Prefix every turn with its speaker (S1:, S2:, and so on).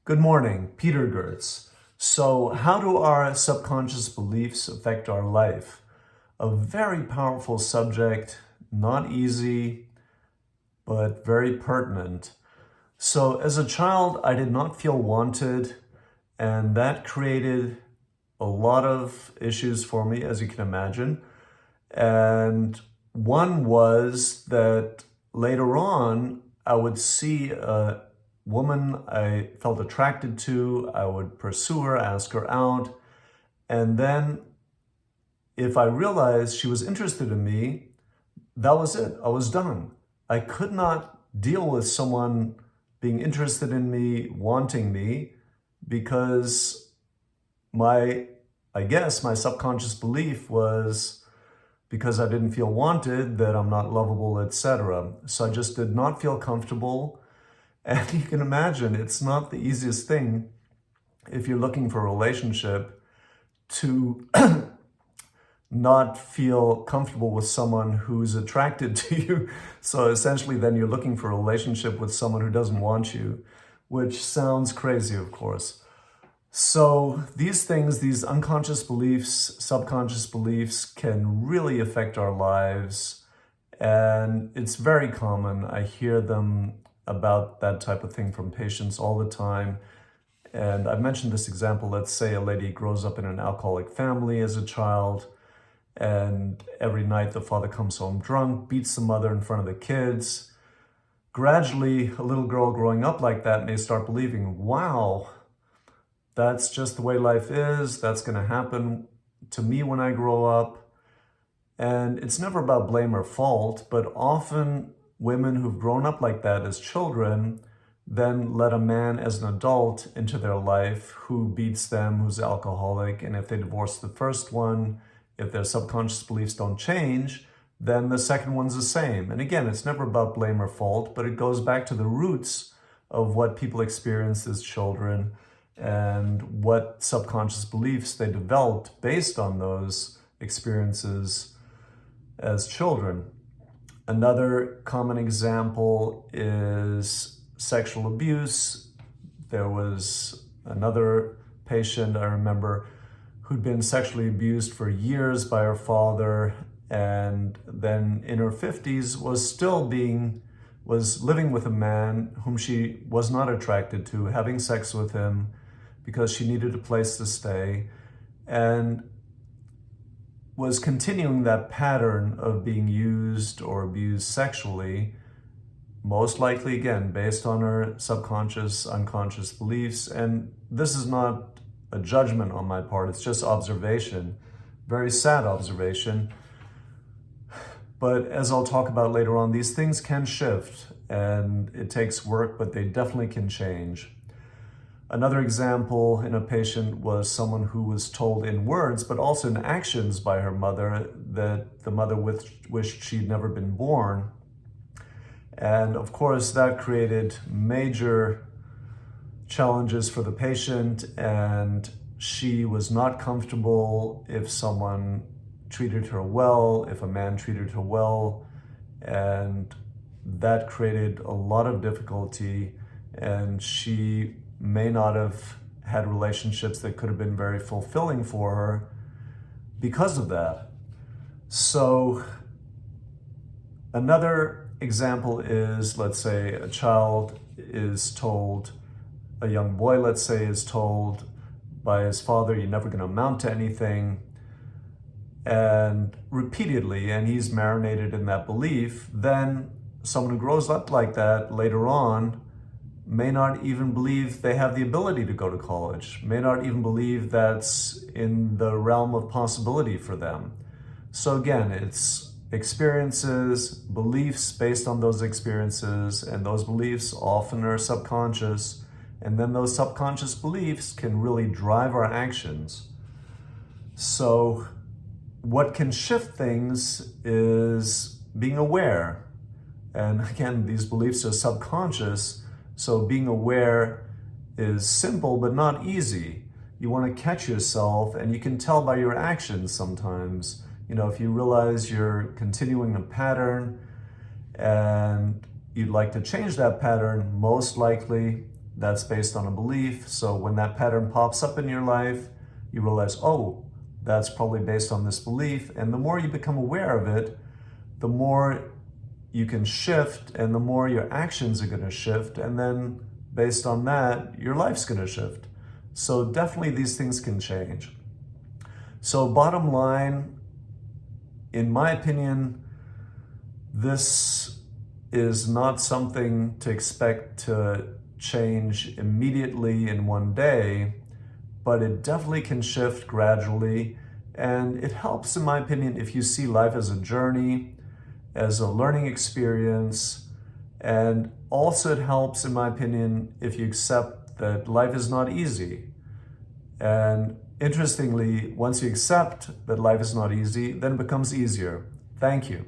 S1: Good morning, Peter Goertz. So, how do our subconscious beliefs affect our life? A very powerful subject, not easy, but very pertinent. So, as a child, I did not feel wanted, and that created a lot of issues for me, as you can imagine. And one was that later on, I would see a woman I felt attracted to, I would pursue her, ask her out, and then if I realized she was interested in me, that was it. I was done. I could not deal with someone being interested in me, wanting me, because I guess my subconscious belief was because I didn't feel wanted, that I'm not lovable, etc. So I just did not feel comfortable. And you can imagine it's not the easiest thing if you're looking for a relationship to not feel comfortable with someone who's attracted to you. So essentially then you're looking for a relationship with someone who doesn't want you, which sounds crazy, of course. So these things, these unconscious beliefs, subconscious beliefs can really affect our lives. And it's very common. I hear them about that type of thing from patients all the time. And I've mentioned this example. Let's say a lady grows up in an alcoholic family as a child, and every night the father comes home drunk, beats the mother in front of the kids. Gradually, a little girl growing up like that may start believing, wow, that's just the way life is. That's going to happen to me when I grow up. And it's never about blame or fault, but often women who've grown up like that as children then let a man as an adult into their life who beats them, who's alcoholic, and if they divorce the first one, if their subconscious beliefs don't change, then the second one's the same. And again, it's never about blame or fault, but it goes back to the roots of what people experienced as children and what subconscious beliefs they developed based on those experiences as children. Another common example is sexual abuse. There was another patient I remember who'd been sexually abused for years by her father, and then in her 50s was living with a man whom she was not attracted to, having sex with him because she needed a place to stay, and was continuing that pattern of being used or abused sexually, most likely, again, based on her subconscious, unconscious beliefs. And this is not a judgment on my part, it's just observation, very sad observation. But as I'll talk about later on, these things can shift and it takes work, but they definitely can change. Another example in a patient was someone who was told in words, but also in actions by her mother, that the mother wished she'd never been born. And of course, that created major challenges for the patient, and she was not comfortable if someone treated her well, if a man treated her well, and that created a lot of difficulty, and she may not have had relationships that could have been very fulfilling for her because of that. So another example is, let's say a child is told, a young boy, let's say, is told by his father, you're never going to amount to anything, and repeatedly, and he's marinated in that belief. Then someone who grows up like that later on may not even believe they have the ability to go to college, may not even believe that's in the realm of possibility for them. So again, it's experiences, beliefs based on those experiences, and those beliefs often are subconscious, and then those subconscious beliefs can really drive our actions. So what can shift things is being aware. And again, these beliefs are subconscious, so being aware is simple but not easy. You want to catch yourself, and you can tell by your actions sometimes. You know, if you realize you're continuing a pattern and you'd like to change that pattern, most likely that's based on a belief. So when that pattern pops up in your life, you realize, oh, that's probably based on this belief. And the more you become aware of it, the more you can shift and the more your actions are going to shift. And then based on that, your life's going to shift. So definitely these things can change. So bottom line, in my opinion, this is not something to expect to change immediately in one day, but it definitely can shift gradually. And it helps, in my opinion, if you see life as a journey, as a learning experience. And also it helps, in my opinion, if you accept that life is not easy. And interestingly, once you accept that life is not easy, then it becomes easier. Thank you.